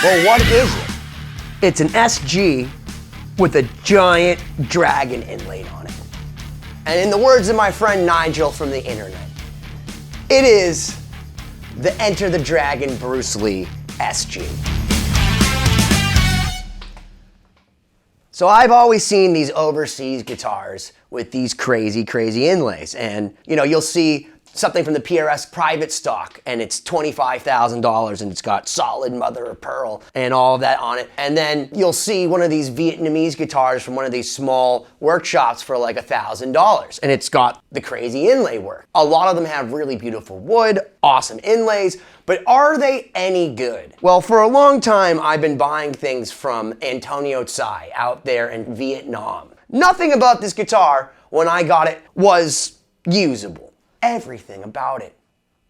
Well, what is it? It's an SG with a giant dragon inlaid on it. And in the words of my friend Nigel from the internet, it is the Enter the Dragon Bruce Lee SG. So I've always seen these overseas guitars with these crazy, crazy inlays. And you know, you'll see something from the PRS private stock and it's $25,000 and it's got solid mother of pearl and all of that on it. And then you'll see one of these Vietnamese guitars from one of these small workshops for like $1,000 and it's got the crazy inlay work. A lot of them have really beautiful wood, awesome inlays, but are they any good? Well, for a long time, I've been buying things from Antonio Tsai out there in Vietnam. Nothing about this guitar when I got it was usable. Everything about it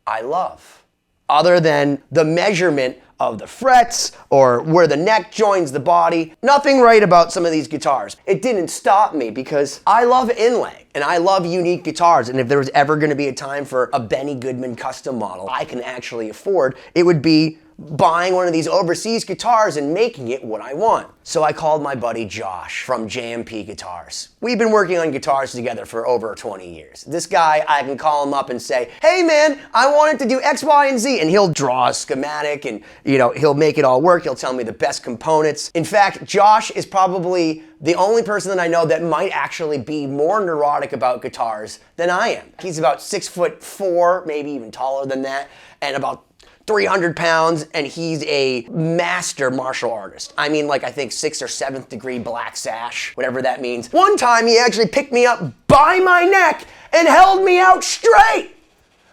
I love, other than the measurement of the frets or where the neck joins the body. Nothing right about some of these guitars. It didn't stop me because I love inlay and I love unique guitars, and if there was ever going to be a time for a Benny Goodman custom model I can actually afford, it would be buying one of these overseas guitars and making it what I want. So I called my buddy Josh from JMP Guitars. We've been working on guitars together for over 20 years. This guy, I can call him up and say, hey man, I wanted to do X, Y, and Z, and he'll draw a schematic and he'll make it all work. He'll tell me the best components. In fact, Josh is probably the only person that I know that might actually be more neurotic about guitars than I am. He's about 6'4", maybe even taller than that, and about 300 pounds, and he's a master martial artist. I mean, like, I think 6th or 7th degree black sash, whatever that means. One time he actually picked me up by my neck and held me out straight.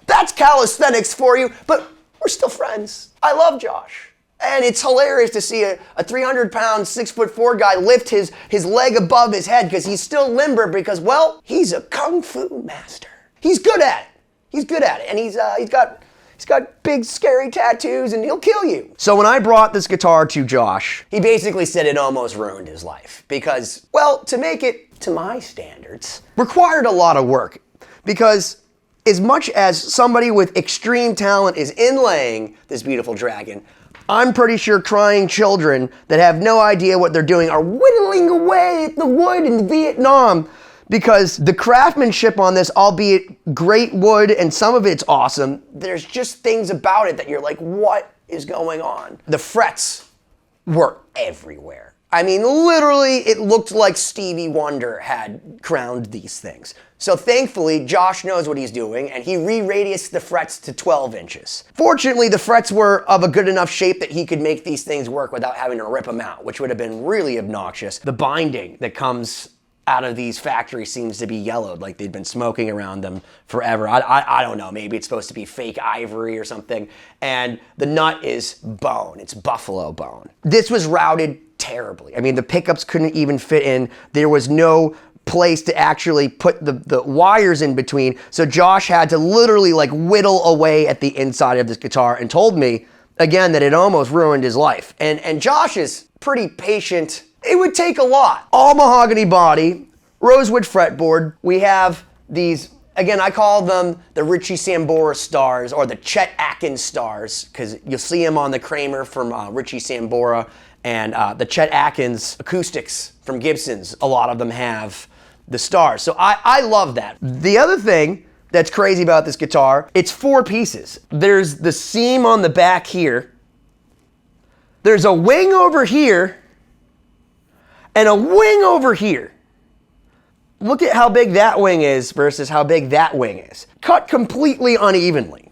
That's calisthenics for you, but we're still friends. I love Josh. And it's hilarious to see a 300-pound, 6'4" guy lift his leg above his head because he's still limber because, well, he's a kung fu master. He's good at it. He's good at it, and he's got big, scary tattoos, and he'll kill you. So when I brought this guitar to Josh, he basically said it almost ruined his life because, well, to make it to my standards, required a lot of work. Because as much as somebody with extreme talent is inlaying this beautiful dragon, I'm pretty sure crying children that have no idea what they're doing are whittling away at the wood in Vietnam. Because the craftsmanship on this, albeit great wood and some of it's awesome, there's just things about it that you're like, what is going on? The frets were everywhere. I mean, literally, it looked like Stevie Wonder had crowned these things. So thankfully, Josh knows what he's doing, and he re-radiused the frets to 12 inches. Fortunately, the frets were of a good enough shape that he could make these things work without having to rip them out, which would have been really obnoxious. The binding that comes out of these factories seems to be yellowed, like they'd been smoking around them forever. I don't know, maybe it's supposed to be fake ivory or something. And the nut is bone, it's buffalo bone. This was routed terribly. I mean, the pickups couldn't even fit in. There was no place to actually put the wires in between. So Josh had to literally like whittle away at the inside of this guitar and told me, again, that it almost ruined his life. And Josh is pretty patient. It would take a lot. All mahogany body, rosewood fretboard. We have these, again, I call them the Richie Sambora stars or the Chet Atkins stars because you'll see them on the Kramer from Richie Sambora and the Chet Atkins acoustics from Gibson's. A lot of them have the stars. So I love that. The other thing that's crazy about this guitar, it's 4 pieces. There's the seam on the back here. There's a wing over here. And a wing over here. Look at how big that wing is versus how big that wing is. Cut completely unevenly.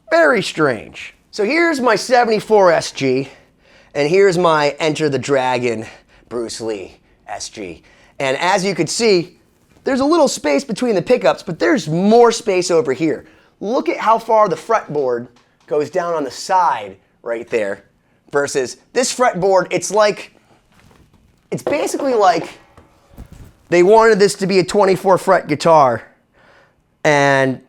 Very strange. So here's my 74 SG, and here's my Enter the Dragon Bruce Lee SG. And as you can see, there's a little space between the pickups, but there's more space over here. Look at how far the fretboard goes down on the side right there versus this fretboard. It's basically like they wanted this to be a 24 fret guitar and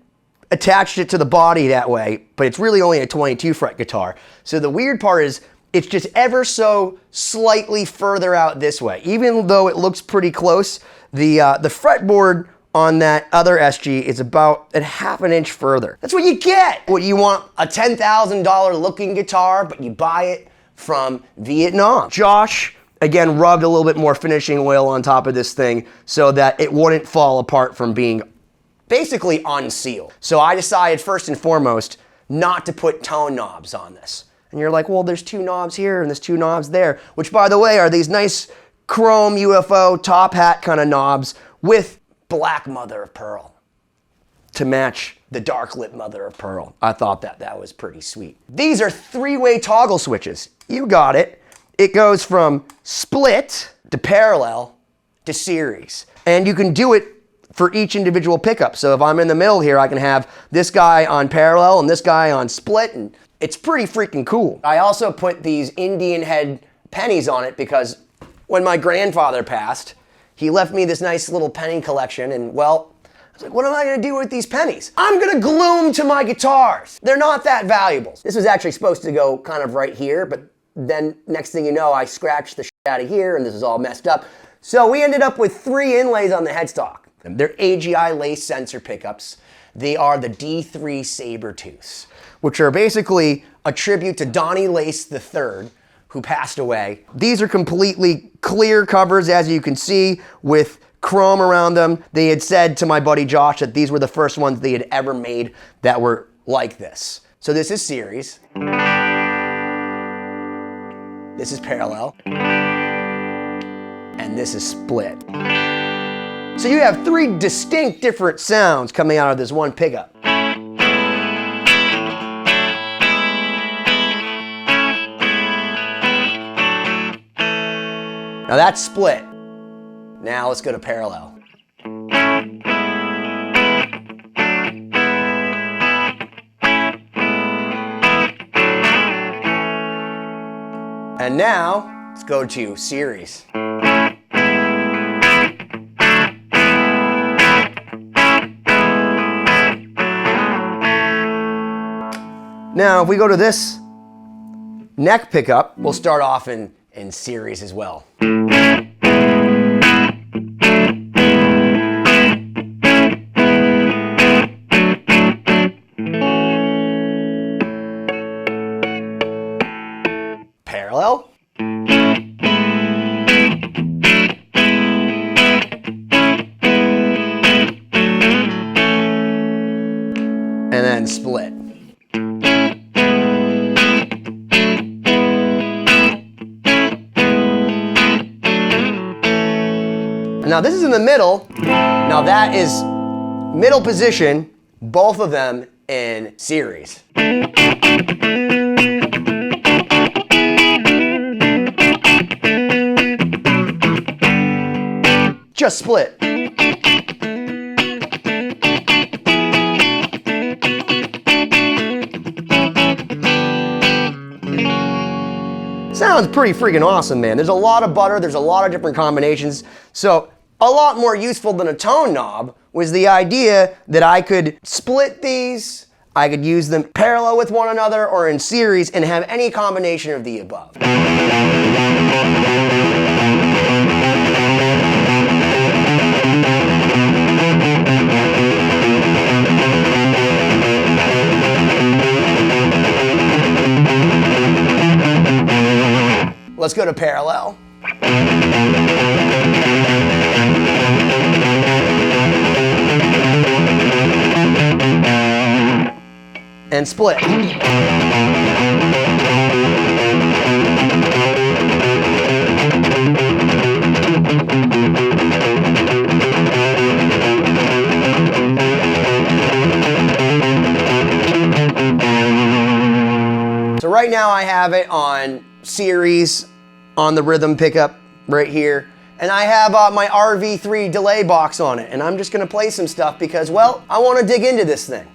attached it to the body that way, but it's really only a 22 fret guitar. So the weird part is it's just ever so slightly further out this way. Even though it looks pretty close, the fretboard on that other SG is about a half an inch further. That's what you get. What you want, a $10,000 looking guitar, but you buy it from Vietnam. Josh, again, rubbed a little bit more finishing oil on top of this thing so that it wouldn't fall apart from being basically unsealed. So I decided first and foremost not to put tone knobs on this. And you're like, well, there's 2 knobs here and there's 2 knobs there, which by the way are these nice chrome UFO top hat kind of knobs with black mother of pearl to match the dark lit mother of pearl. I thought that was pretty sweet. These are 3-way toggle switches. You got it. It goes from split to parallel to series. And you can do it for each individual pickup. So if I'm in the middle here, I can have this guy on parallel and this guy on split, and it's pretty freaking cool. I also put these Indian head pennies on it because when my grandfather passed, he left me this nice little penny collection, and well, I was like, what am I gonna do with these pennies? I'm gonna glue them to my guitars. They're not that valuable. This was actually supposed to go kind of right here, but then next thing you know, I scratched the shit out of here and this is all messed up. So we ended up with 3 inlays on the headstock. They're AGI lace sensor pickups. They are the D3 Sabertooths, which are basically a tribute to Donnie Lace III, who passed away. These are completely clear covers, as you can see, with chrome around them. They had said to my buddy Josh that these were the first ones they had ever made that were like this. So this is series. This is parallel. And this is split. So you have 3 distinct different sounds coming out of this one pickup. Now that's split. Now let's go to parallel. And now let's go to series. Now if we go to this neck pickup, we'll start off in series as well. Parallel. And then split. Now this is in the middle. Now that is middle position, both of them in series. Just split. Sounds pretty freaking awesome, man. There's a lot of butter, there's a lot of different combinations. So a lot more useful than a tone knob was the idea that I could split these, I could use them parallel with one another or in series and have any combination of the above. Let's go to parallel. And split. So right now I have it on series on the rhythm pickup right here. And I have my RV3 delay box on it. And I'm just gonna play some stuff because, well, I wanna dig into this thing.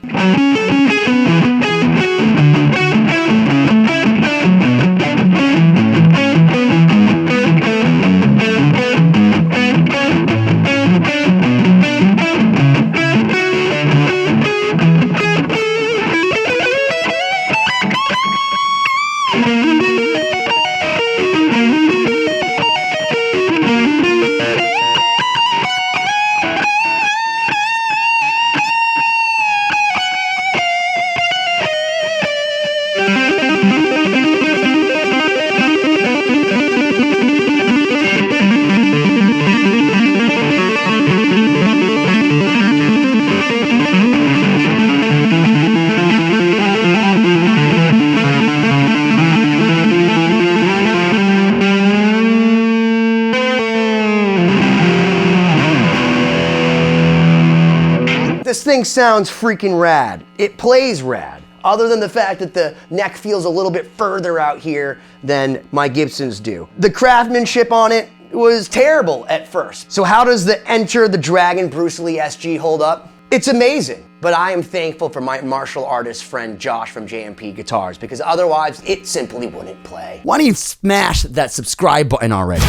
thing sounds freaking rad. It plays rad. Other than the fact that the neck feels a little bit further out here than my Gibsons do. The craftsmanship on it was terrible at first. So how does the Enter the Dragon Bruce Lee SG hold up? It's amazing, but I am thankful for my martial artist friend Josh from JMP Guitars, because otherwise it simply wouldn't play. Why don't you smash that subscribe button already?